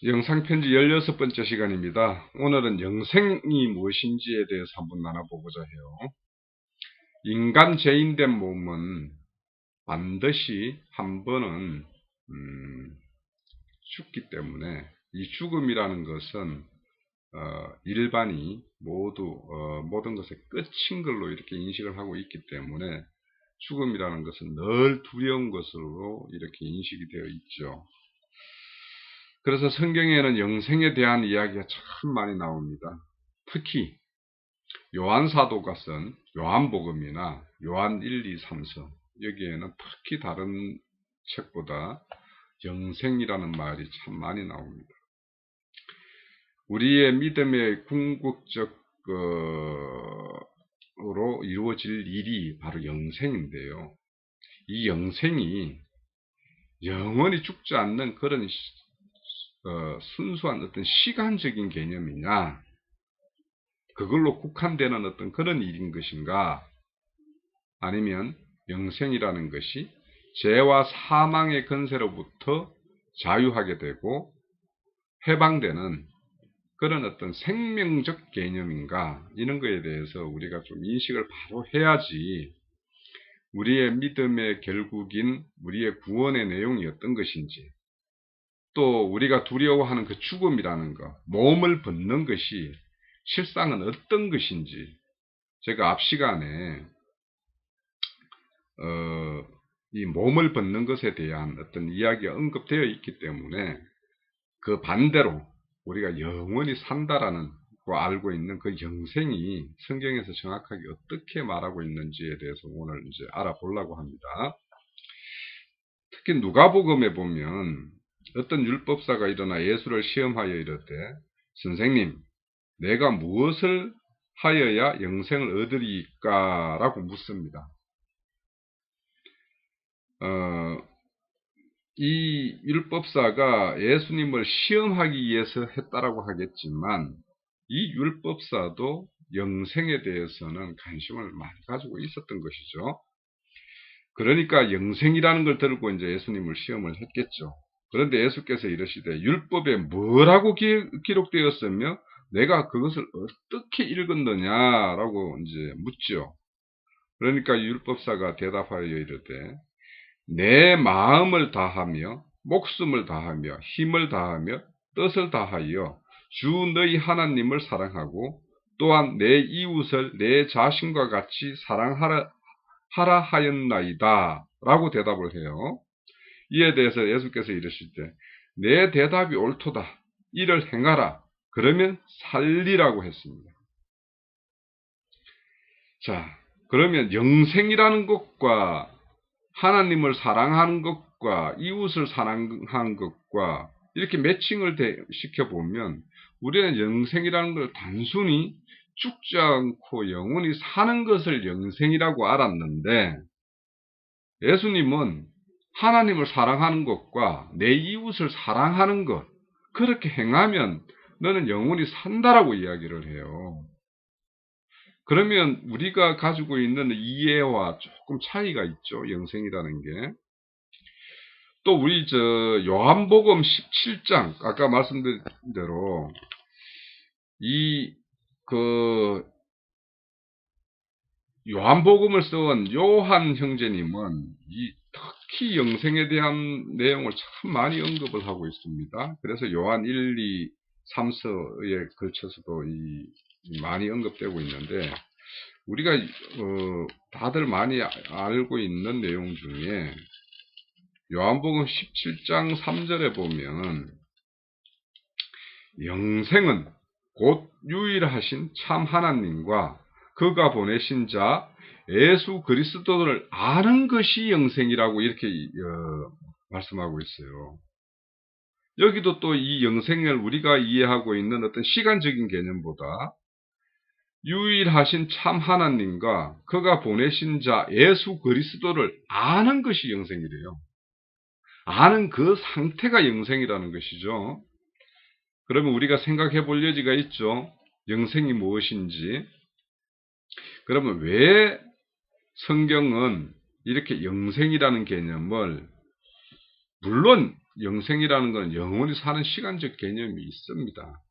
영상편지 16번째 시간입니다. 오늘은 영생이 무엇인지에 대해서 한번 나눠보고자 해요. 인간 죄인된 몸은 반드시 한 번은 죽기 때문에 이 죽음이라는 것은 일반이 모두 모든 것의 끝인 걸로 이렇게 인식을 하고 있기 때문에 죽음이라는 것은 늘 두려운 것으로 이렇게 인식이 되어 있죠. 그래서 성경에는 영생에 대한 이야기가 참 많이 나옵니다. 특히 요한사도가 쓴 요한복음이나 요한 1, 2, 3서 여기에는 특히 다른 책보다 영생이라는 말이 참 많이 나옵니다. 우리의 믿음의 궁극적으로 이루어질 일이 바로 영생인데요. 이 영생이 영원히 죽지 않는 그런 순수한 어떤 시간적인 개념이냐, 그걸로 국한되는 어떤 그런 일인 것인가, 아니면 영생이라는 것이 죄와 사망의 권세로부터 자유하게 되고 해방되는 그런 어떤 생명적 개념인가, 이런 거에 대해서 우리가 좀 인식을 바로 해야지 우리의 믿음의 결국인 우리의 구원의 내용이 어떤 것인지, 또 우리가 두려워하는 그 죽음이라는 것, 몸을 벗는 것이 실상은 어떤 것인지, 제가 앞 시간에 이 몸을 벗는 것에 대한 어떤 이야기가 언급되어 있기 때문에 그 반대로 우리가 영원히 산다라는 거 알고 있는 그 영생이 성경에서 정확하게 어떻게 말하고 있는지에 대해서 오늘 이제 알아보려고 합니다. 특히 누가복음에 보면 어떤 율법사가 일어나 예수를 시험하여 이르되, 선생님, 내가 무엇을 하여야 영생을 얻으리까? 라고 묻습니다. 이 율법사가 예수님을 시험하기 위해서 했다라고 하겠지만, 이 율법사도 영생에 대해서는 관심을 많이 가지고 있었던 것이죠. 그러니까 영생이라는 걸 들고 이제 예수님을 시험을 했겠죠. 그런데 예수께서 이러시되, 율법에 뭐라고 기록되었으며 내가 그것을 어떻게 읽었느냐라고 이제 묻죠. 그러니까 율법사가 대답하여 이르되, 내 마음을 다하며 목숨을 다하며 힘을 다하며 뜻을 다하여 주 너희 하나님을 사랑하고 또한 내 이웃을 내 자신과 같이 사랑하라 하였나이다 라고 대답을 해요. 이에 대해서 예수께서 이르실 때, 내 대답이 옳도다, 이를 행하라, 그러면 살리라고 했습니다. 자, 그러면 영생이라는 것과 하나님을 사랑하는 것과 이웃을 사랑하는 것과 이렇게 매칭을 시켜보면 우리는 영생이라는 걸 단순히 죽지 않고 영원히 사는 것을 영생이라고 알았는데, 예수님은 하나님을 사랑하는 것과 내 이웃을 사랑하는 것, 그렇게 행하면 너는 영원히 산다라고 이야기를 해요. 그러면 우리가 가지고 있는 이해와 조금 차이가 있죠. 영생이라는 게. 또 우리 요한복음 17장, 아까 말씀드린 대로 요한복음을 쓴 요한 형제님은 특히 영생에 대한 내용을 참 많이 언급을 하고 있습니다. 그래서 요한 1, 2, 3서에 걸쳐서도 많이 언급되고 있는데, 우리가 다들 많이 알고 있는 내용 중에 요한복음 17장 3절에 보면, 영생은 곧 유일하신 참 하나님과 그가 보내신 자 예수 그리스도를 아는 것이 영생이라고 이렇게 말씀하고 있어요. 여기도 또 이 영생을 우리가 이해하고 있는 어떤 시간적인 개념보다 유일하신 참 하나님과 그가 보내신 자 예수 그리스도를 아는 것이 영생이래요. 아는 그 상태가 영생이라는 것이죠. 그러면 우리가 생각해 볼 여지가 있죠. 영생이 무엇인지. 그러면 왜 성경은 이렇게 영생이라는 개념을, 물론 영생이라는 건 영원히 사는 시간적 개념이 있습니다.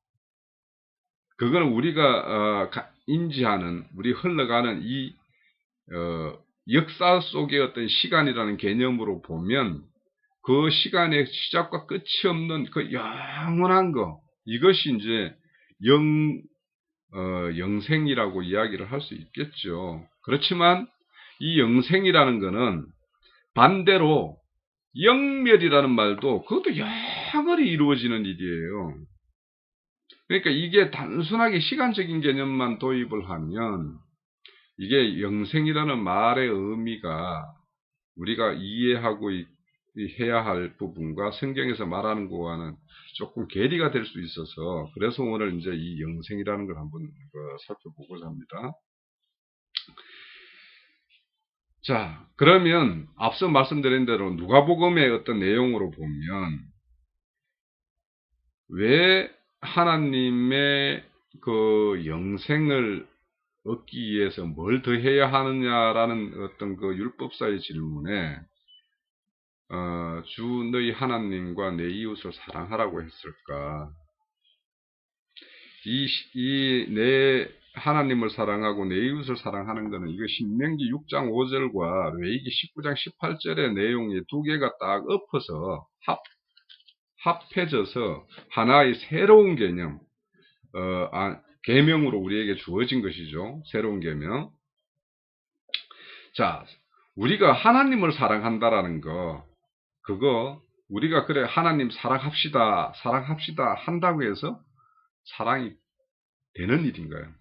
그거는 우리가 인지하는, 우리 흘러가는 이 역사 속의 어떤 시간이라는 개념으로 보면 그 시간의 시작과 끝이 없는 그 영원한 거, 이것이 이제 영생이라고 이야기를 할 수 있겠죠. 그렇지만 이 영생이라는 거는 반대로 영멸이라는 말도 그것도 영원히 이루어지는 일이에요. 그러니까 이게 단순하게 시간적인 개념만 도입을 하면 이게 영생이라는 말의 의미가 우리가 이해하고 해야 할 부분과 성경에서 말하는 거와는 조금 괴리가 될 수 있어서, 그래서 오늘 이제 이 영생이라는 걸 한번 살펴보고자 합니다. 자, 그러면 앞서 말씀드린 대로 누가복음의 어떤 내용으로 보면 왜 하나님의 그 영생을 얻기 위해서 뭘 더 해야 하느냐라는 어떤 그 율법사의 질문에 주 너희 하나님과 내 이웃을 사랑하라고 했을까? 내 하나님을 사랑하고 내 이웃을 사랑하는 것은 이거 신명기 6장 5절과 레위기 19장 18절의 내용이 두 개가 딱 엎어서 합해져서 하나의 새로운 개념, 계명으로 우리에게 주어진 것이죠. 새로운 계명. 자, 우리가 하나님을 사랑한다라는 거, 그거 우리가 그래 하나님 사랑합시다 한다고 해서 사랑이 되는 일인가요?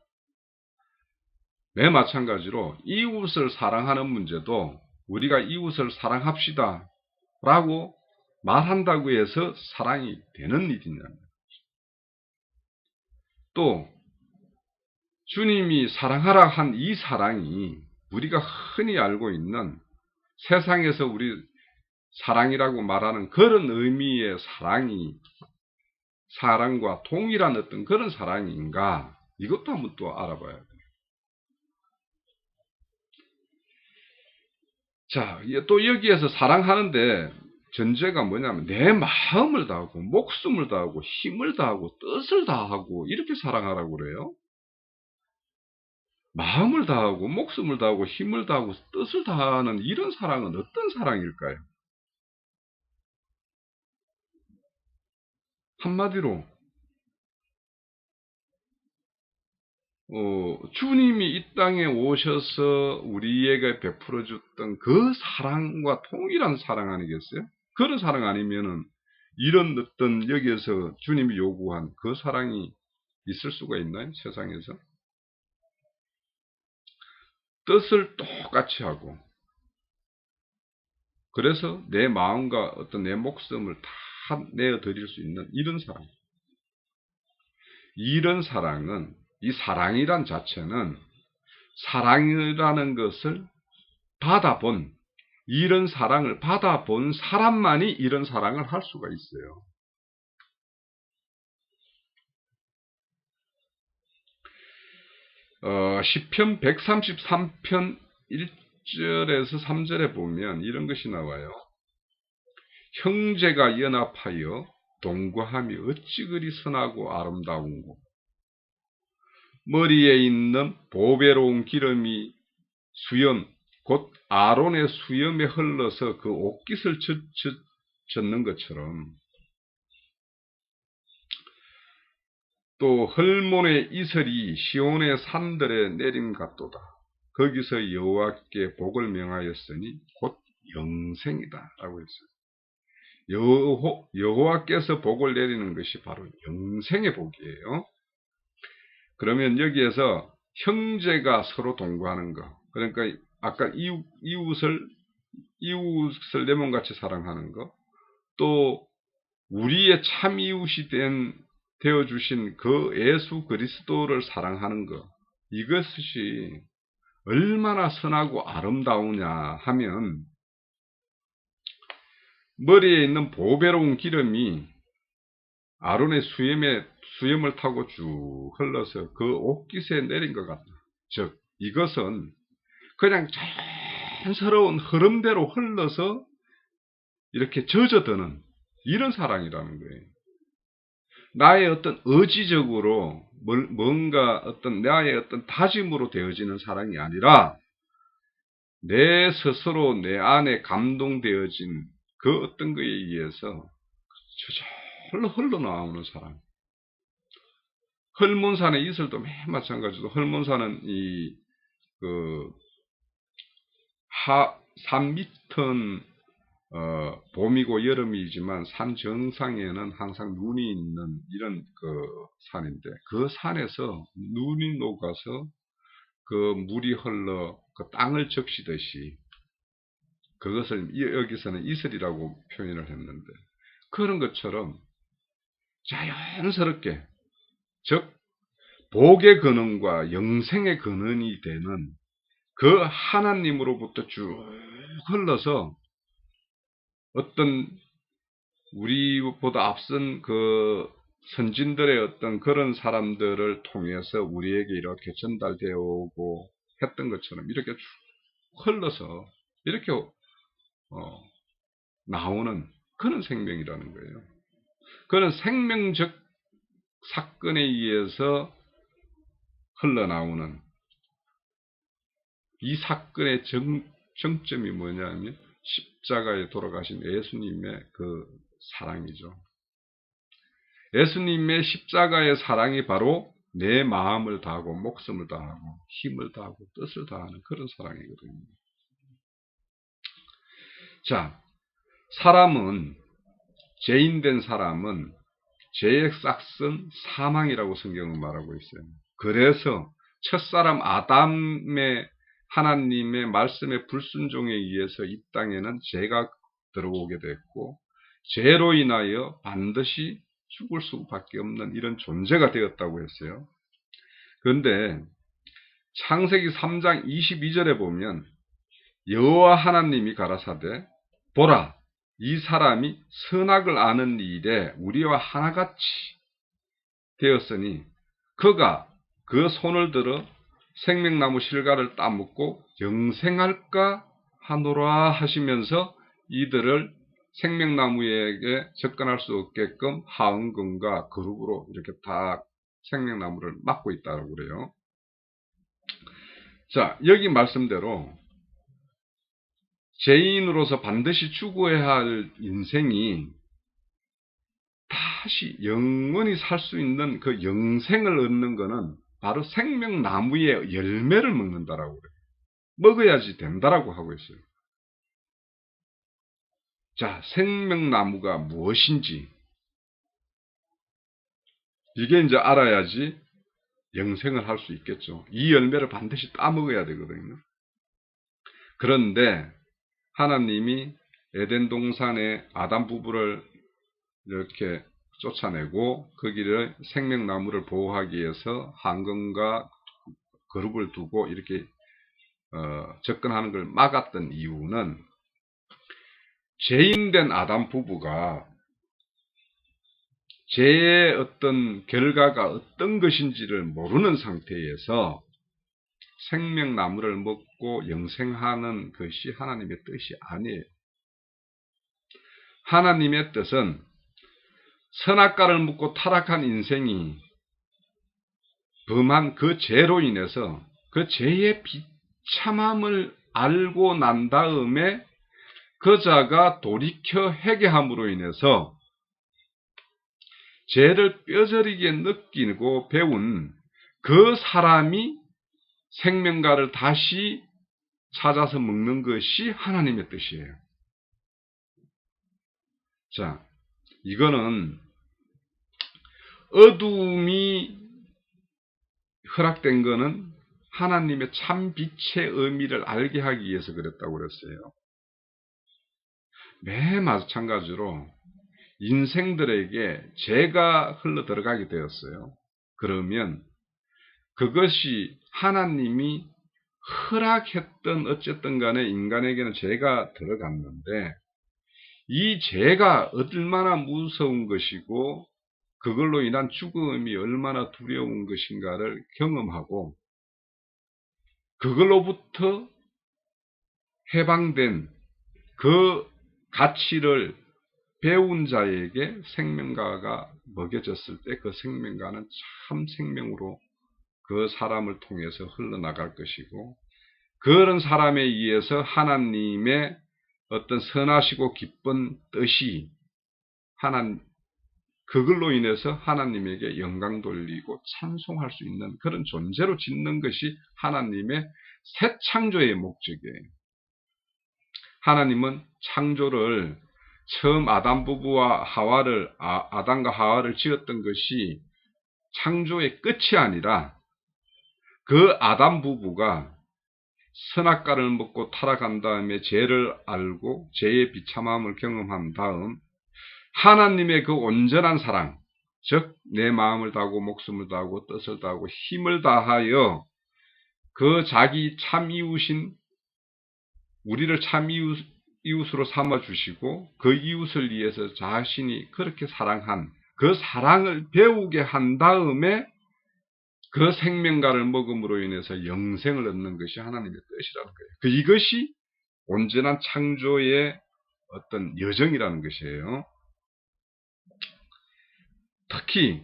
네, 마찬가지로 이웃을 사랑하는 문제도 우리가 이웃을 사랑합시다 라고 말한다고 해서 사랑이 되는 일이냐. 또 주님이 사랑하라 한 이 사랑이 우리가 흔히 알고 있는 세상에서 우리 사랑이라고 말하는 그런 의미의 사랑과 동일한 어떤 그런 사랑인가, 이것도 한번 또 알아봐야 돼요. 자, 또 여기에서 사랑하는데 전제가 뭐냐면 내 마음을 다하고 목숨을 다하고 힘을 다하고 뜻을 다하고 이렇게 사랑하라고 그래요. 마음을 다하고 목숨을 다하고 힘을 다하고 뜻을 다하는 이런 사랑은 어떤 사랑일까요? 한마디로 주님이 이 땅에 오셔서 우리에게 베풀어 줬던 그 사랑과 동일한 사랑 아니겠어요? 그런 사랑 아니면은 이런 어떤 여기에서 주님이 요구한 그 사랑이 있을 수가 있나요? 세상에서? 뜻을 똑같이 하고, 그래서 내 마음과 어떤 내 목숨을 다 내어드릴 수 있는 이런 사랑. 이런 사랑은, 이 사랑이란 자체는 사랑이라는 것을 이런 사랑을 받아본 사람만이 이런 사랑을 할 수가 있어요. 시편 133편 1절에서 3절에 보면 이런 것이 나와요. 형제가 연합하여 동거함이 어찌 그리 선하고 아름다운고, 머리에 있는 보배로운 기름이 수염 곧 아론의 수염에 흘러서 그 옷깃을 젖는 것처럼, 또 헐몬의 이슬이 시온의 산들에 내림 같도다. 거기서 여호와께 복을 명하였으니 곧 영생이다 라고 했어요. 여호와께서 복을 내리는 것이 바로 영생의 복이에요. 그러면 여기에서 형제가 서로 동거하는 거, 그러니까 아까 이웃을 내 몸같이 사랑하는 거, 또 우리의 참 이웃이 되어주신 그 예수 그리스도를 사랑하는 것, 이것이 얼마나 선하고 아름다우냐 하면, 머리에 있는 보배로운 기름이 아론의 수염을 타고 쭉 흘러서 그 옷깃에 내린 것 같다. 즉, 이것은 그냥 자연스러운 흐름대로 흘러서 이렇게 젖어드는, 이런 사랑이라는 거예요. 나의 어떤 의지적으로 뭔가 어떤 나의 어떤 다짐으로 되어지는 사랑이 아니라 내 스스로 내 안에 감동되어진 그 어떤 거에 의해서 저절로 흘러나오는 사랑. 헐몬산의 이슬도 맨 마찬가지로 헐몬산은 그, 산 밑은, 봄이고 여름이지만 산 정상에는 항상 눈이 있는 이런 산인데 그 산에서 눈이 녹아서 그 물이 흘러 그 땅을 적시듯이 그것을 여기서는 이슬이라고 표현을 했는데 그런 것처럼 자연스럽게 즉 복의 근원과 영생의 근원이 되는 그 하나님으로부터 쭉 흘러서 어떤 우리보다 앞선 그 선진들의 어떤 그런 사람들을 통해서 우리에게 이렇게 전달되어 오고 했던 것처럼 이렇게 쭉 흘러서 이렇게 나오는 그런 생명이라는 거예요. 그런 생명적 사건에 의해서 흘러나오는 이 사건의 정점이 뭐냐면 십자가에 돌아가신 예수님의 그 사랑이죠. 예수님의 십자가의 사랑이 바로 내 마음을 다하고 목숨을 다하고 힘을 다하고 뜻을 다하는 그런 사랑이거든요. 자, 죄인된 사람은 죄의 싹은 사망이라고 성경은 말하고 있어요. 그래서 첫사람 아담의 하나님의 말씀의 불순종에 의해서 이 땅에는 죄가 들어오게 됐고 죄로 인하여 반드시 죽을 수밖에 없는 이런 존재가 되었다고 했어요. 그런데 창세기 3장 22절에 보면 여호와 하나님이 가라사대 보라 이 사람이 선악을 아는 일에 우리와 하나같이 되었으니 그가 그 손을 들어 생명나무 실과를 따먹고 영생할까 하노라 하시면서 이들을 생명나무에게 접근할 수 없게끔 하은금과 그룹으로 이렇게 다 생명나무를 막고 있다고 그래요. 자, 여기 말씀대로 죄인으로서 반드시 죽어야 할 인생이 다시 영원히 살 수 있는 그 영생을 얻는 것은 바로 생명나무의 열매를 먹는다라고 그래요. 먹어야지 된다라고 하고 있어요. 자, 생명나무가 무엇인지 이게 이제 알아야지 영생을 할 수 있겠죠. 이 열매를 반드시 따먹어야 되거든요. 그런데 하나님이 에덴 동산에 아담 부부를 이렇게 쫓아내고 거기를 생명나무를 보호하기 위해서 한금과 그룹을 두고 이렇게 접근하는 걸 막았던 이유는 죄인된 아담 부부가 죄의 어떤 결과가 어떤 것인지를 모르는 상태에서 생명나무를 먹고 영생하는 것이 하나님의 뜻이 아니에요. 하나님의 뜻은 선악과를 먹고 타락한 인생이 범한 그 죄로 인해서 그 죄의 비참함을 알고 난 다음에 그 자가 돌이켜 회개함으로 인해서 죄를 뼈저리게 느끼고 배운 그 사람이 생명과를 다시 찾아서 먹는 것이 하나님의 뜻이에요. 자, 이거는 어둠이 허락된 것은 하나님의 참 빛의 의미를 알게 하기 위해서 그랬다고 그랬어요. 매 마찬가지로 인생들에게 죄가 흘러 들어가게 되었어요. 그러면 그것이 하나님이 허락했던 어쨌든 간에 인간에게는 죄가 들어갔는데 이 죄가 얼마나 무서운 것이고 그걸로 인한 죽음이 얼마나 두려운 것인가를 경험하고 그걸로부터 해방된 그 가치를 배운 자에게 생명가가 먹여졌을 때 그 생명가는 참 생명으로 그 사람을 통해서 흘러나갈 것이고, 그런 사람에 의해서 하나님의 어떤 선하시고 기쁜 뜻이 그걸로 인해서 하나님에게 영광 돌리고 찬송할 수 있는 그런 존재로 짓는 것이 하나님의 새 창조의 목적이에요. 하나님은 창조를 처음 아담 부부와 아담과 하와를 지었던 것이 창조의 끝이 아니라 그 아담 부부가 선악과를 먹고 타락한 다음에 죄를 알고 죄의 비참함을 경험한 다음 하나님의 그 온전한 사랑, 즉 내 마음을 다하고 목숨을 다하고 뜻을 다하고 힘을 다하여 그 자기 참 이웃인 우리를 참 이웃으로 삼아주시고 그 이웃을 위해서 자신이 그렇게 사랑한 그 사랑을 배우게 한 다음에 그 생명가를 먹음으로 인해서 영생을 얻는 것이 하나님의 뜻이라는 거예요. 이것이 온전한 창조의 어떤 여정이라는 것이에요. 특히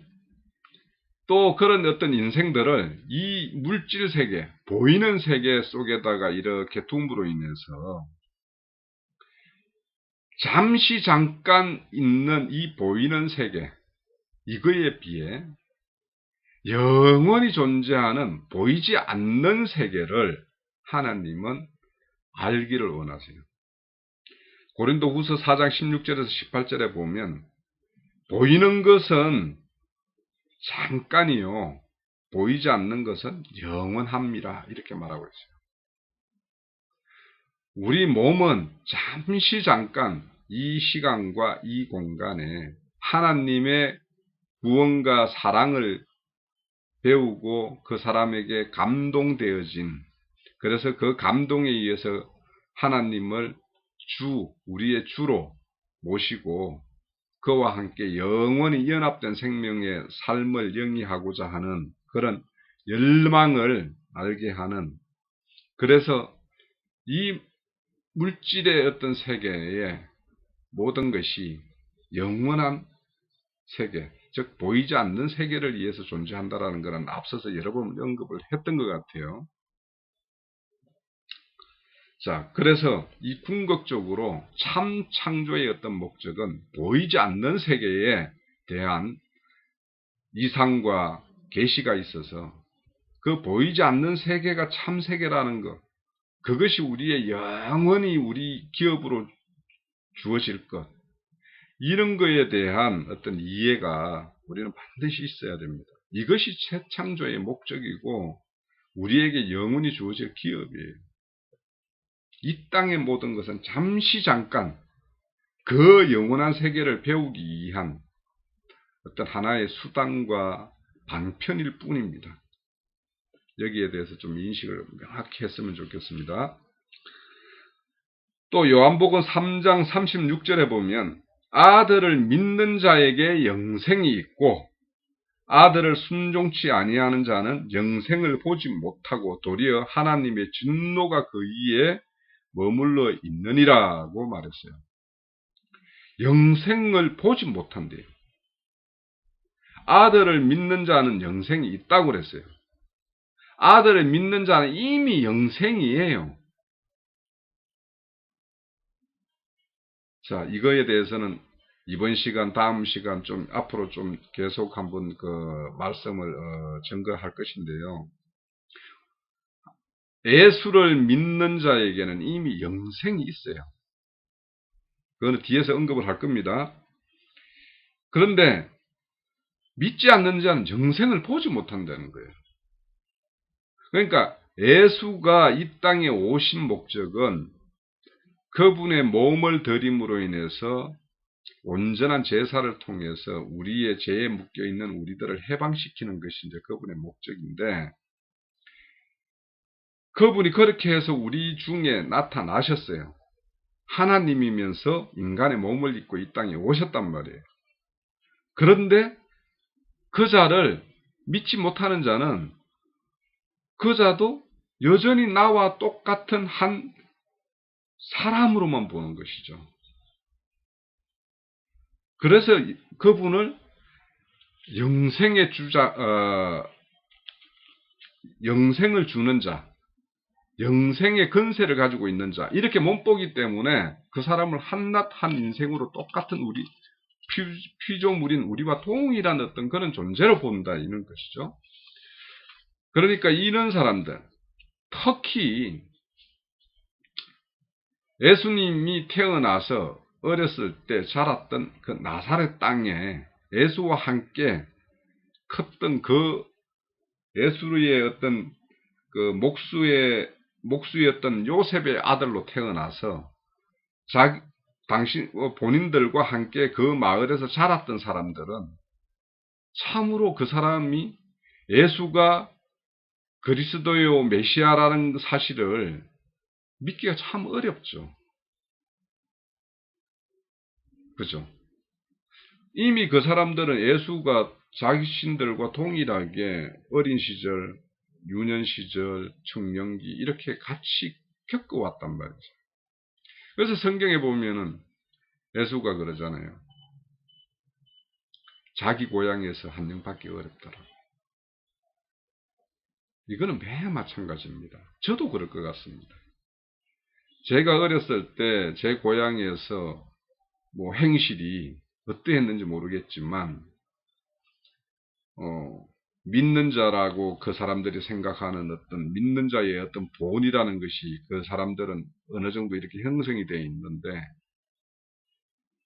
또 그런 어떤 인생들을 이 물질 세계, 보이는 세계 속에다가 이렇게 둠으로 인해서 잠시 잠깐 있는 이 보이는 세계, 이거에 비해 영원히 존재하는 보이지 않는 세계를 하나님은 알기를 원하세요. 고린도후서 4장 16절에서 18절에 보면 보이는 것은 잠깐이요, 보이지 않는 것은 영원합니다, 이렇게 말하고 있어요. 우리 몸은 잠시 잠깐 이 시간과 이 공간에 하나님의 구원과 사랑을 배우고 그 사람에게 감동되어진, 그래서 그 감동에 의해서 하나님을 우리의 주로 모시고 그와 함께 영원히 연합된 생명의 삶을 영위하고자 하는 그런 열망을 알게 하는, 그래서 이 물질의 어떤 세계의 모든 것이 영원한 세계, 즉 보이지 않는 세계를 위해서 존재한다라는 것은 앞서서 여러 번 언급을 했던 것 같아요. 자, 그래서 이 궁극적으로 참 창조의 어떤 목적은 보이지 않는 세계에 대한 이상과 계시가 있어서 그 보이지 않는 세계가 참 세계라는 것, 그것이 우리의 영원히 우리 기업으로 주어질 것, 이런 거에 대한 어떤 이해가 우리는 반드시 있어야 됩니다. 이것이 새 창조의 목적이고 우리에게 영원히 주어질 기업이에요. 이 땅의 모든 것은 잠시 잠깐 그 영원한 세계를 배우기 위한 어떤 하나의 수단과 방편일 뿐입니다. 여기에 대해서 좀 인식을 명확히 했으면 좋겠습니다. 또 요한복음 3장 36절에 보면 아들을 믿는 자에게 영생이 있고 아들을 순종치 아니하는 자는 영생을 보지 못하고 도리어 하나님의 진노가 그 위에 머물러 있느니라고 말했어요. 영생을 보지 못한대요. 아들을 믿는 자는 영생이 있다고 그랬어요. 아들을 믿는 자는 이미 영생이에요. 자, 이거에 대해서는 이번 시간, 다음 시간 좀 앞으로 좀 계속 한번 그 말씀을 증거할 것인데요. 예수를 믿는 자에게는 이미 영생이 있어요. 그거는 뒤에서 언급을 할 겁니다. 그런데 믿지 않는 자는 영생을 보지 못한다는 거예요. 그러니까 예수가 이 땅에 오신 목적은 그분의 몸을 드림으로 인해서 온전한 제사를 통해서 우리의 죄에 묶여있는 우리들을 해방시키는 것이 이제 그분의 목적인데, 그분이 그렇게 해서 우리 중에 나타나셨어요. 하나님이면서 인간의 몸을 입고 이 땅에 오셨단 말이에요. 그런데 그 자를 믿지 못하는 자는 그 자도 여전히 나와 똑같은 한 사람으로만 보는 것이죠. 그래서 그분을 영생의 영생을 주는 자, 영생의 근세를 가지고 있는 자, 이렇게 몸보기 때문에 그 사람을 한낱 한 인생으로 똑같은 우리 피조물인 우리와 동일한 어떤 그런 존재로 본다 이런 것이죠. 그러니까 이런 사람들, 특히 예수님이 태어나서 어렸을 때 자랐던 그 나사렛 땅에 예수와 함께 컸던 그 예수의 어떤 그 목수였던 요셉의 아들로 태어나서 본인들과 함께 그 마을에서 자랐던 사람들은 참으로 그 사람이 예수가 그리스도요 메시아라는 사실을 믿기가 참 어렵죠. 그죠? 이미 그 사람들은 예수가 자신들과 동일하게 어린 시절, 유년 시절, 청년기 이렇게 같이 겪어왔단 말이죠. 그래서 성경에 보면은 예수가 그러잖아요. 자기 고향에서 한 명 받기 어렵더라고. 이거는 매일 마찬가지입니다. 저도 그럴 것 같습니다. 제가 어렸을 때 제 고향에서 뭐 행실이 어떠했는지 모르겠지만 믿는 자라고 그 사람들이 생각하는 어떤 믿는 자의 어떤 본이라는 것이 그 사람들은 어느 정도 이렇게 형성이 되어 있는데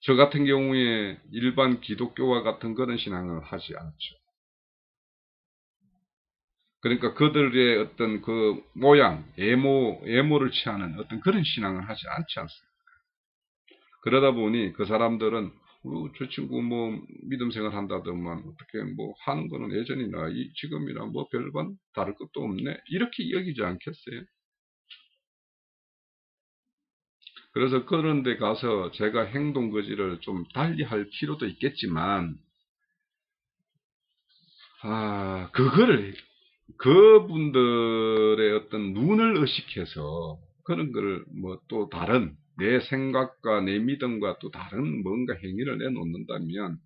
저 같은 경우에 일반 기독교와 같은 그런 신앙을 하지 않죠. 그러니까 그들의 어떤 그 모양, 예모를 취하는 어떤 그런 신앙을 하지 않지 않습니다. 그러다 보니 그 사람들은 저 친구 뭐 믿음 생활 한다더만 어떻게 뭐 하는 거는 예전이나 지금이나 뭐 별반 다를 것도 없네 이렇게 여기지 않겠어요? 그래서 그런 데 가서 제가 행동 거지를 좀 달리 할 필요도 있겠지만 그거를 그분들의 어떤 눈을 의식해서 그런 거를 뭐 또 다른 내 생각과 내 믿음과 또 다른 뭔가 행위를 내놓는다면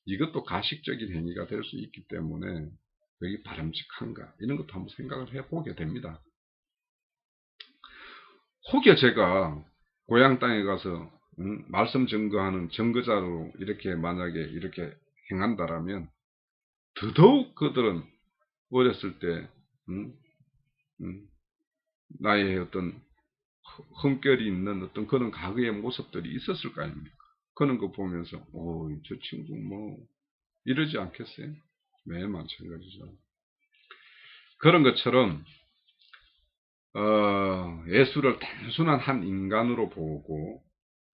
이것도 가식적인 행위가 될 수 있기 때문에 그게 바람직한가 이런 것도 한번 생각을 해보게 됩니다. 혹여 제가 고향 땅에 가서 말씀 증거하는 증거자로 이렇게 만약에 이렇게 행한다라면 더더욱 그들은 어렸을 때 나의 어떤 흠결이 있는 어떤 그런 과거의 모습들이 있었을 거 아닙니까? 그런 거 보면서 저 친구 뭐 이러지 않겠어요? 매일 마찬가지죠. 그런 것처럼 예수를 단순한 한 인간으로 보고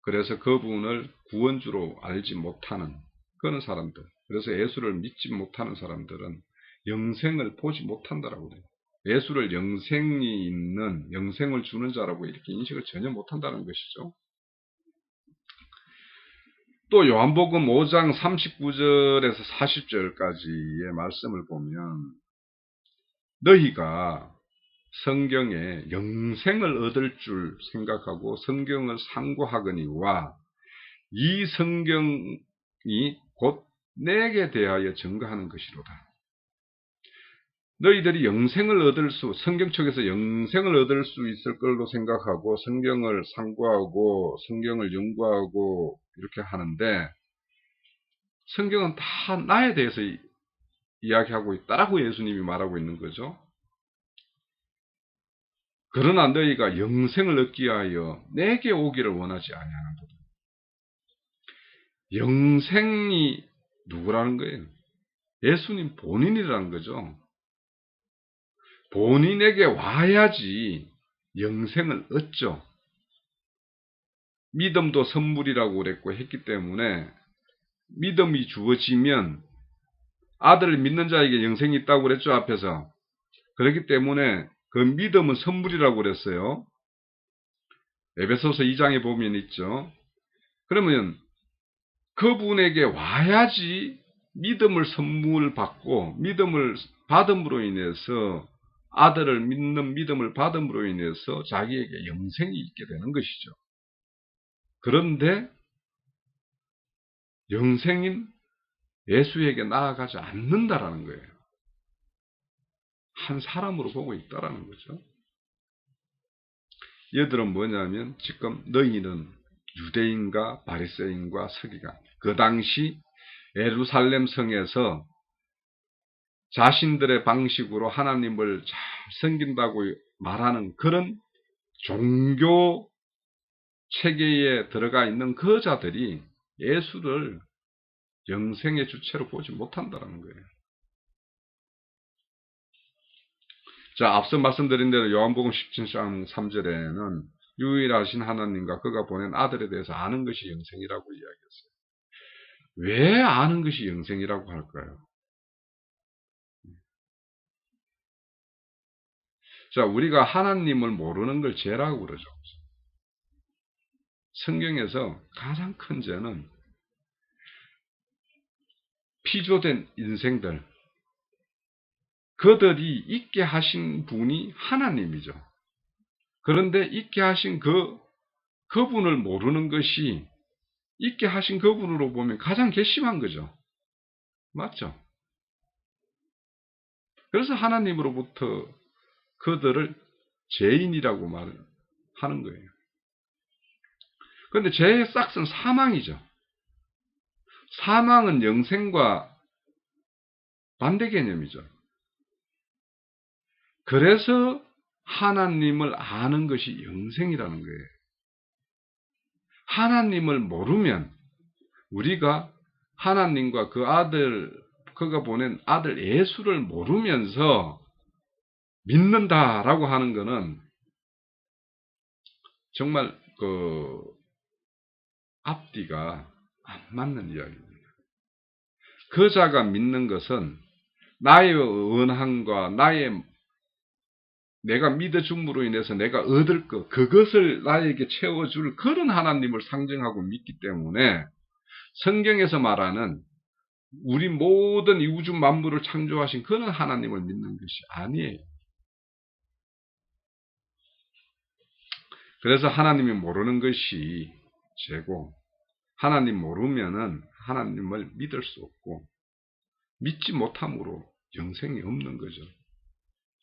그래서 그분을 구원주로 알지 못하는 그런 사람들, 그래서 예수를 믿지 못하는 사람들은 영생을 보지 못한다라고 그래요. 예수를 영생이 있는 영생을 주는 자라고 이렇게 인식을 전혀 못한다는 것이죠. 또 요한복음 5장 39절에서 40절까지의 말씀을 보면 너희가 성경에 영생을 얻을 줄 생각하고 성경을 상고하거니와 이 성경이 곧 내게 대하여 증거하는 것이로다. 너희들이 성경 쪽에서 영생을 얻을 수 있을 걸로 생각하고 성경을 상고하고 성경을 연구하고 이렇게 하는데 성경은 다 나에 대해서 이야기하고 있다라고 예수님이 말하고 있는 거죠. 그러나 너희가 영생을 얻기 위하여 내게 오기를 원하지 아니하는도다. 영생이 누구라는 거예요? 예수님 본인이라는 거죠. 본인에게 와야지 영생을 얻죠. 믿음도 선물이라고 그랬고 했기 때문에 믿음이 주어지면 아들을 믿는 자에게 영생이 있다고 그랬죠, 앞에서. 그렇기 때문에 그 믿음은 선물이라고 그랬어요. 에베소서 2장에 보면 있죠. 그러면 그분에게 와야지 믿음을 선물 받고 믿음을 받음으로 인해서 아들을 믿는 믿음을 받음으로 인해서 자기에게 영생이 있게 되는 것이죠. 그런데 영생인 예수에게 나아가지 않는다라는 거예요. 한 사람으로 보고 있다라는 거죠. 얘들은 뭐냐면 지금 너희는 유대인과 바리새인과 서기관, 그 당시 예루살렘 성에서 자신들의 방식으로 하나님을 잘 섬긴다고 말하는 그런 종교 체계에 들어가 있는 그 자들이 예수를 영생의 주체로 보지 못한다는 거예요. 자, 앞서 말씀드린 대로 요한복음 17장 3절에는 유일하신 하나님과 그가 보낸 아들에 대해서 아는 것이 영생이라고 이야기했어요. 왜 아는 것이 영생이라고 할까요? 자, 우리가 하나님을 모르는 걸 죄라고 그러죠. 성경에서 가장 큰 죄는 피조된 인생들, 그들이 있게 하신 분이 하나님이죠. 그런데 있게 하신 그분을 모르는 것이 있게 하신 그분으로 보면 가장 괘씸한 거죠. 맞죠? 그래서 하나님으로부터 그들을 죄인이라고 말하는 거예요. 그런데 죄의 싹은 사망이죠. 사망은 영생과 반대 개념이죠. 그래서 하나님을 아는 것이 영생이라는 거예요. 하나님을 모르면 우리가 하나님과 그 아들, 그가 보낸 아들 예수를 모르면서 믿는다라고 하는 것은 정말 앞뒤가 안 맞는 이야기입니다. 그 자가 믿는 것은 나의 언함과 내가 믿어줌으로 인해서 내가 얻을 것, 그것을 나에게 채워줄 그런 하나님을 상징하고 믿기 때문에 성경에서 말하는 우리 모든 이 우주 만물을 창조하신 그런 하나님을 믿는 것이 아니에요. 그래서 하나님이 모르는 것이 죄고, 하나님 모르면은 하나님을 믿을 수 없고, 믿지 못함으로 영생이 없는 거죠.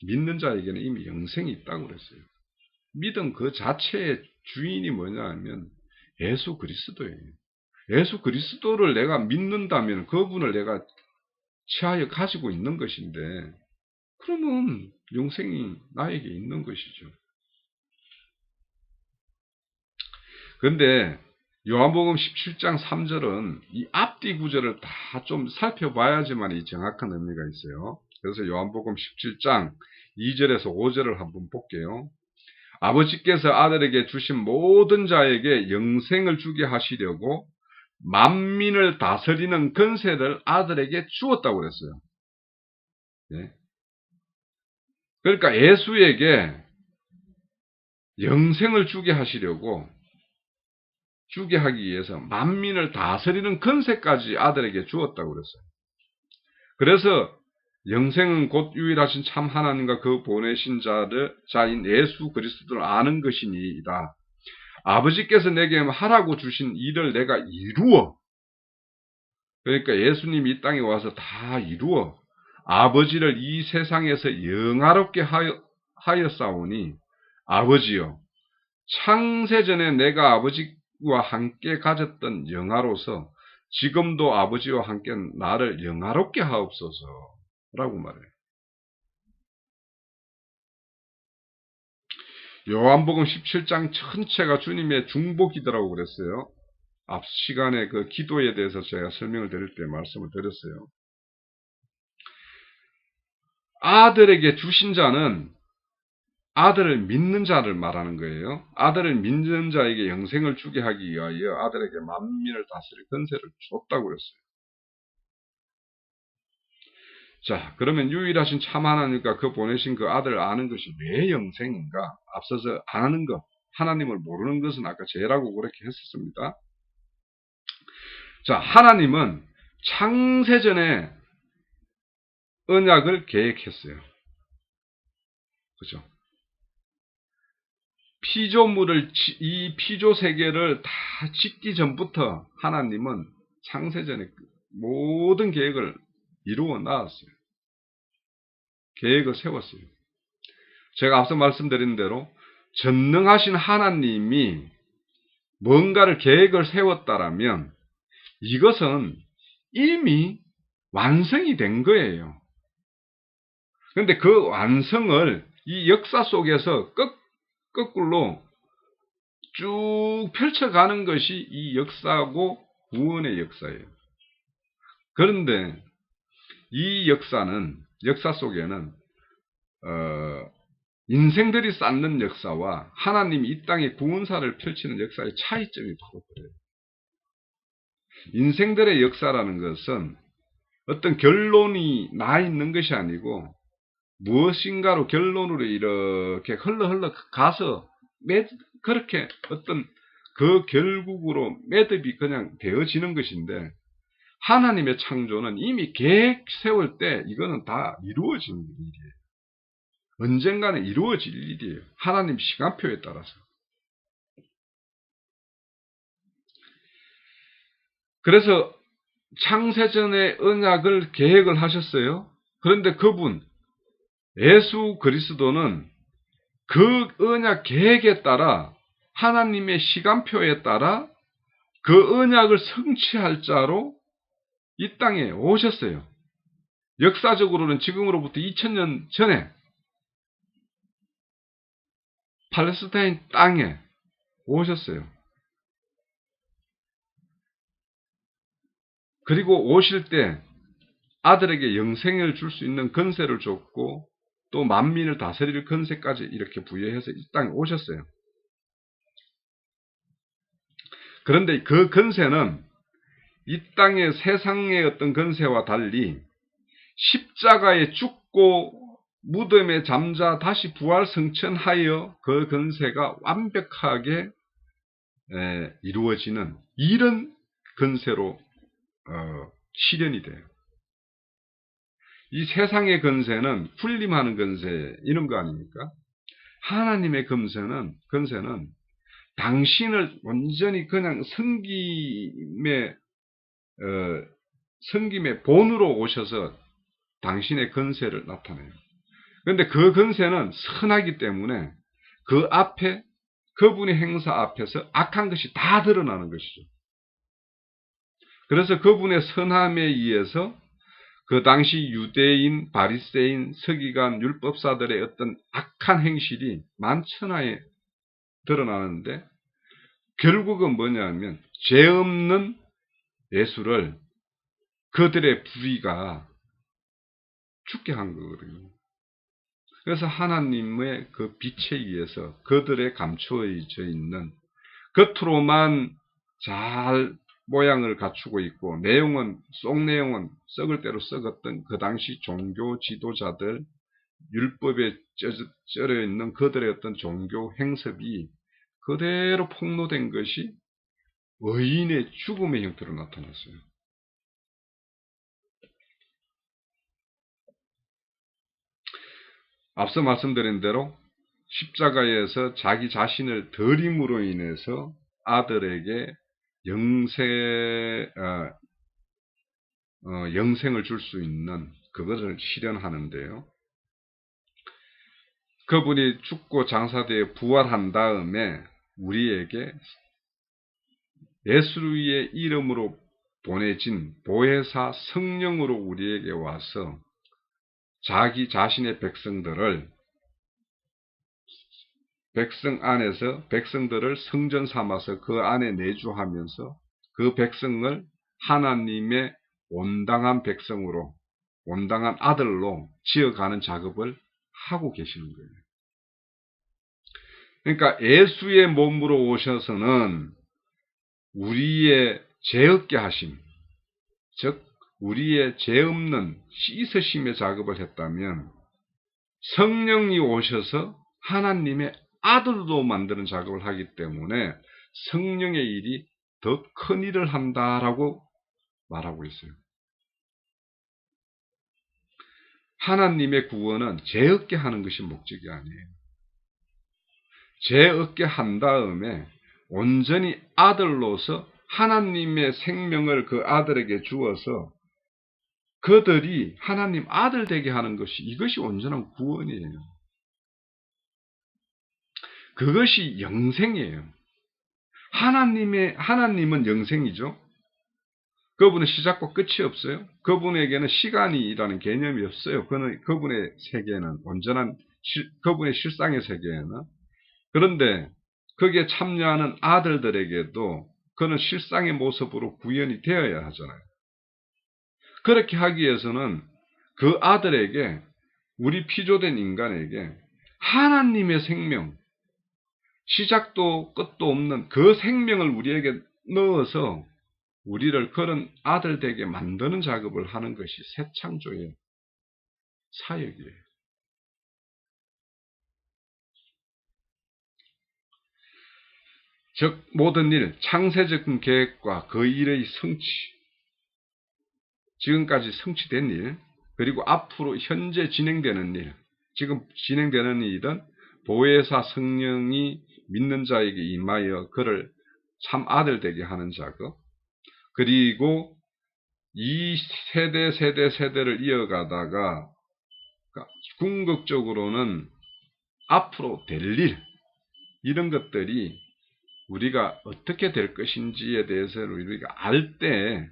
믿는 자에게는 이미 영생이 있다고 그랬어요. 믿음 그 자체의 주인이 뭐냐 하면 예수 그리스도예요. 예수 그리스도를 내가 믿는다면 그분을 내가 취하여 가지고 있는 것인데, 그러면 영생이 나에게 있는 것이죠. 그런데 요한복음 17장 3절은 이 앞뒤 구절을 다 좀 살펴봐야지만 이 정확한 의미가 있어요. 그래서 요한복음 17장 2절에서 5절을 한번 볼게요. 아버지께서 아들에게 주신 모든 자에게 영생을 주게 하시려고 만민을 다스리는 권세를 아들에게 주었다고 그랬어요. 예. 그러니까 예수에게 영생을 주게 하시려고 주게 하기 위해서 만민을 다스리는 권세까지 아들에게 주었다고 그랬어요. 그래서 영생은 곧 유일하신 참 하나님과 그 보내신 자인 예수 그리스도를 아는 것이니이다. 아버지께서 내게 하라고 주신 일을 내가 이루어, 그러니까 예수님이 이 땅에 와서 다 이루어 아버지를 이 세상에서 영화롭게 하였사오니 아버지여, 창세전에 내가 아버지와 함께 가졌던 영화로서 지금도 아버지와 함께 나를 영화롭게 하옵소서 라고 말해요. 요한복음 17장 전체가 주님의 중보기도라고 그랬어요. 앞 시간에 그 기도에 대해서 제가 설명을 드릴 때 말씀을 드렸어요. 아들에게 주신 자는 아들을 믿는 자를 말하는 거예요. 아들을 믿는 자에게 영생을 주게 하기 위하여 아들에게 만민을 다스릴 권세를 줬다고 그랬어요. 자, 그러면 유일하신 참 하나님과 그 보내신 그 아들을 아는 것이 왜 영생인가? 앞서서 아는 것, 하나님을 모르는 것은 아까 죄라고 그렇게 했었습니다. 자, 하나님은 창세전에 언약을 계획했어요. 그죠? 이 피조 세계를 다 짓기 전부터 하나님은 창세전에 모든 계획을 이루어 놨어요. 계획을 세웠어요. 제가 앞서 말씀드린 대로 전능하신 하나님이 뭔가를 계획을 세웠다라면 이것은 이미 완성이 된 거예요. 그런데 그 완성을 이 역사 속에서 거꾸로 쭉 펼쳐가는 것이 이 역사고 구원의 역사예요. 그런데 이 역사 속에는 인생들이 쌓는 역사와 하나님이 이 땅에 구원사를 펼치는 역사의 차이점이 바로 그래요. 인생들의 역사라는 것은 어떤 결론이 나 있는 것이 아니고 무엇인가로 결론으로 이렇게 흘러 가서 그렇게 어떤 그 결국으로 매듭이 그냥 되어지는 것인데, 하나님의 창조는 이미 계획 세울 때 이거는 다 이루어지는 일이에요. 언젠가는 이루어질 일이에요. 하나님 시간표에 따라서. 그래서 창세전에 언약을 계획을 하셨어요. 그런데 그분 예수 그리스도는 그 언약 계획에 따라 하나님의 시간표에 따라 그 언약을 성취할 자로 이 땅에 오셨어요. 역사적으로는 지금으로부터 2000년 전에 팔레스타인 땅에 오셨어요. 그리고 오실 때 아들에게 영생을 줄 수 있는 권세를 줬고 또 만민을 다스릴 권세까지 이렇게 부여해서 이 땅에 오셨어요. 그런데 그 권세는 이 땅의 세상의 어떤 권세와 달리 십자가에 죽고 무덤에 잠자 다시 부활 성천하여 그 권세가 완벽하게 이루어지는 이런 권세로 실현이 돼요. 이 세상의 권세는 군림하는 권세 이런 거 아닙니까? 하나님의 권세는 당신을 완전히 그냥 섬김의 본으로 오셔서 당신의 권세를 나타내요. 그런데 그 권세는 선하기 때문에 그 앞에 그분의 행사 앞에서 악한 것이 다 드러나는 것이죠. 그래서 그분의 선함에 의해서 그 당시 유대인, 바리새인, 서기관, 율법사들의 어떤 악한 행실이 만천하에 드러나는데 결국은 뭐냐면 죄 없는 예수를 그들의 불의가 죽게 한 거거든요. 그래서 하나님의 그 빛에 의해서 그들의 감춰져 있는 겉으로만 잘 모양을 갖추고 있고 속 내용은 썩을 대로 썩었던 그 당시 종교 지도자들, 율법에 쩔어 있는 그들의 어떤 종교 행습이 그대로 폭로된 것이 의인의 죽음의 형태로 나타났어요. 앞서 말씀드린 대로 십자가에서 자기 자신을 드림으로 인해서 아들에게 영생을 줄 수 있는 그것을 실현하는데요. 그분이 죽고 장사되어 부활한 다음에 우리에게 예수의 이름으로 보내진 보혜사 성령으로 우리에게 와서 자기 자신의 백성들을 성전 삼아서 그 안에 내주하면서 그 백성을 하나님의 온당한 백성으로, 온당한 아들로 지어가는 작업을 하고 계시는 거예요. 그러니까 예수의 몸으로 오셔서는 우리의 죄 없게 하심, 즉 우리의 죄 없는 씻으심의 작업을 했다면 성령이 오셔서 하나님의 아들도 만드는 작업을 하기 때문에 성령의 일이 더 큰 일을 한다라고 말하고 있어요. 하나님의 구원은 죄 없게 하는 것이 목적이 아니에요. 죄 없게 한 다음에 온전히 아들로서 하나님의 생명을 그 아들에게 주어서 그들이 하나님 아들 되게 하는 것이, 이것이 온전한 구원이에요. 그것이 영생이에요. 하나님은 영생이죠. 그분은 시작과 끝이 없어요. 그분에게는 시간이라는 개념이 없어요. 그분의 세계는 온전한 그분의 실상의 세계에는. 그런데 거기에 참여하는 아들들에게도 그는 실상의 모습으로 구현이 되어야 하잖아요. 그렇게 하기 위해서는 그 아들에게, 우리 피조된 인간에게 하나님의 생명, 시작도 끝도 없는 그 생명을 우리에게 넣어서 우리를 그런 아들 되게 만드는 작업을 하는 것이 새 창조의 사역이에요. 즉 모든 일, 창세적 계획과 그 일의 성취, 지금까지 성취된 일, 그리고 앞으로 현재 진행되는 일, 지금 진행되는 일은 보혜사 성령이 믿는 자에게 임하여 그를 참 아들 되게 하는 작업, 그리고 이 세대를 이어가다가 궁극적으로는 앞으로 될 일, 이런 것들이 우리가 어떻게 될 것인지에 대해서 우리가 알 때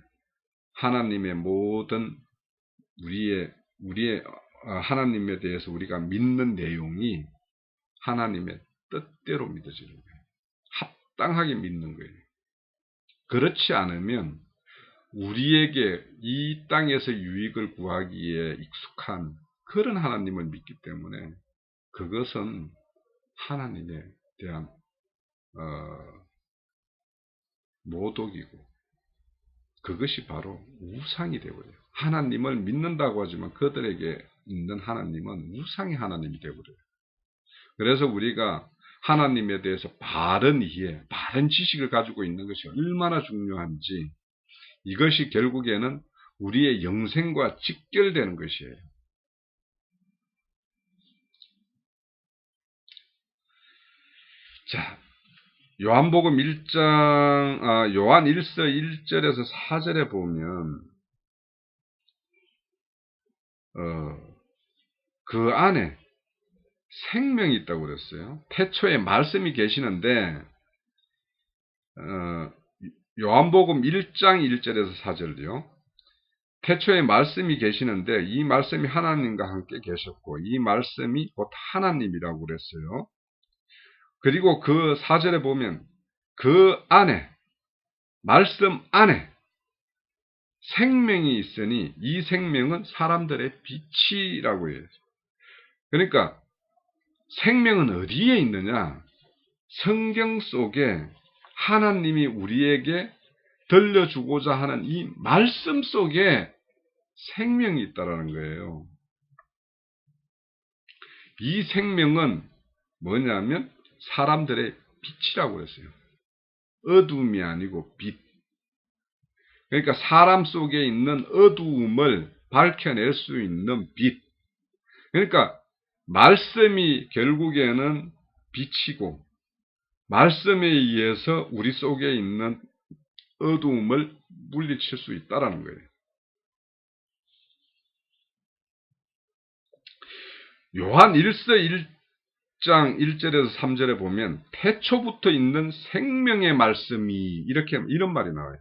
하나님의 모든 우리의 하나님에 대해서 우리가 믿는 내용이 하나님의 뜻대로 믿어지는 거예요. 합당하게 믿는 거예요. 그렇지 않으면 우리에게 이 땅에서 유익을 구하기에 익숙한 그런 하나님을 믿기 때문에 그것은 하나님에 대한 모독이고, 그것이 바로 우상이 되어버려요. 하나님을 믿는다고 하지만 그들에게 있는 하나님은 우상의 하나님이 되어버려요. 그래서 우리가 하나님에 대해서 바른 이해, 바른 지식을 가지고 있는 것이 얼마나 중요한지, 이것이 결국에는 우리의 영생과 직결되는 것이에요. 자, 요한복음 1장, 요한 1서 1절에서 4절에 보면, 그 안에 생명이 있다고 그랬어요. 태초에 말씀이 계시는데, 요한복음 1장 1절에서 4절이요. 태초에 말씀이 계시는데 이 말씀이 하나님과 함께 계셨고 이 말씀이 곧 하나님이라고 그랬어요. 그리고 그 4절에 보면 그 안에, 말씀 안에 생명이 있으니 이 생명은 사람들의 빛이라고 해요. 그러니까 생명은 어디에 있느냐? 성경 속에 하나님이 우리에게 들려주고자 하는 이 말씀 속에 생명이 있다라는 거예요. 이 생명은 뭐냐면 사람들의 빛이라고 했어요. 어둠이 아니고 빛. 그러니까 사람 속에 있는 어두움을 밝혀낼 수 있는 빛. 그러니까 말씀이 결국에는 빛이고 말씀에 의해서 우리 속에 있는 어두움을 물리칠 수 있다라는 거예요. 요한 1서 1장 1절에서 3절에 보면 태초부터 있는 생명의 말씀이 이런 말이 나와요.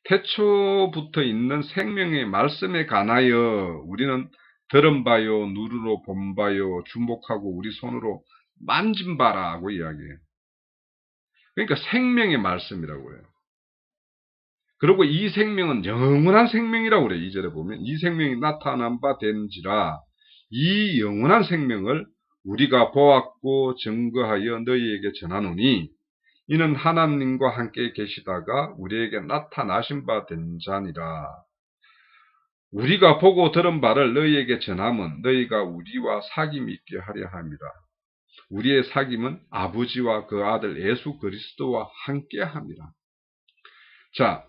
태초부터 있는 생명의 말씀에 관하여 우리는 들은 바요, 누르러 본 바요, 주목하고 우리 손으로 만진 바라고 이야기해요. 그러니까 생명의 말씀이라고 해요. 그리고 이 생명은 영원한 생명이라고 그래요. 2절에 보면 이 생명이 나타난 바 된지라 이 영원한 생명을 우리가 보았고 증거하여 너희에게 전하노니 이는 하나님과 함께 계시다가 우리에게 나타나신 바 된 자니라. 우리가 보고 들은 바를 너희에게 전함은 너희가 우리와 사귐이 있게 하려 함이라. 우리의 사귐은 아버지와 그 아들 예수 그리스도와 함께 함이라. 자,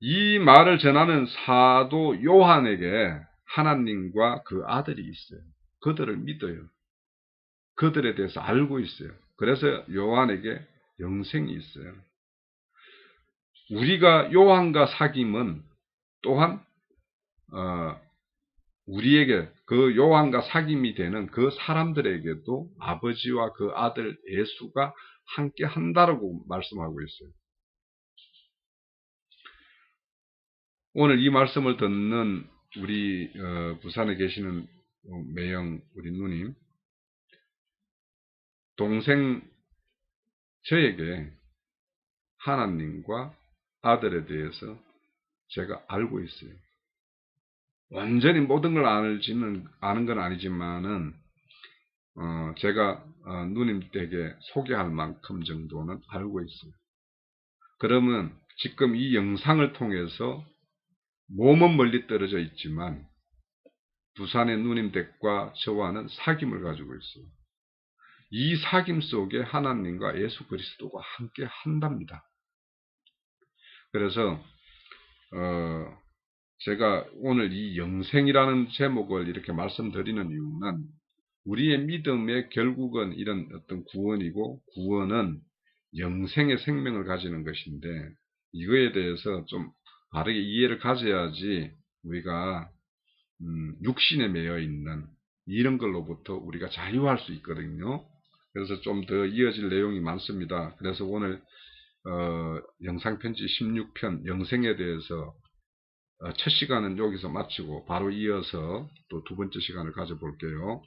이 말을 전하는 사도 요한에게 하나님과 그 아들이 있어요. 그들을 믿어요. 그들에 대해서 알고 있어요. 그래서 요한에게 영생이 있어요. 우리가 요한과 사귐은 또한 우리에게 그 요한과 사귐이 되는 그 사람들에게도 아버지와 그 아들 예수가 함께 한다라고 말씀하고 있어요. 오늘 이 말씀을 듣는 우리 부산에 계시는 매형 우리 누님 동생 저에게 하나님과 아들에 대해서 제가 알고 있어요. 완전히 모든 걸 아는 건 아니지만은 제가 누님 댁에 소개할 만큼 정도는 알고 있어요. 그러면 지금 이 영상을 통해서 몸은 멀리 떨어져 있지만 부산의 누님 댁과 저와는 사귐을 가지고 있어요. 이 사귐 속에 하나님과 예수 그리스도가 함께 한답니다. 그래서 제가 오늘 이 영생이라는 제목을 이렇게 말씀드리는 이유는 우리의 믿음의 결국은 이런 어떤 구원이고 구원은 영생의 생명을 가지는 것인데 이거에 대해서 좀 바르게 이해를 가져야지 우리가 육신에 매여 있는 이런 걸로부터 우리가 자유할 수 있거든요. 그래서 좀 더 이어질 내용이 많습니다. 그래서 오늘 영상편지 16편 영생에 대해서 첫 시간은 여기서 마치고 바로 이어서 또 두 번째 시간을 가져볼게요.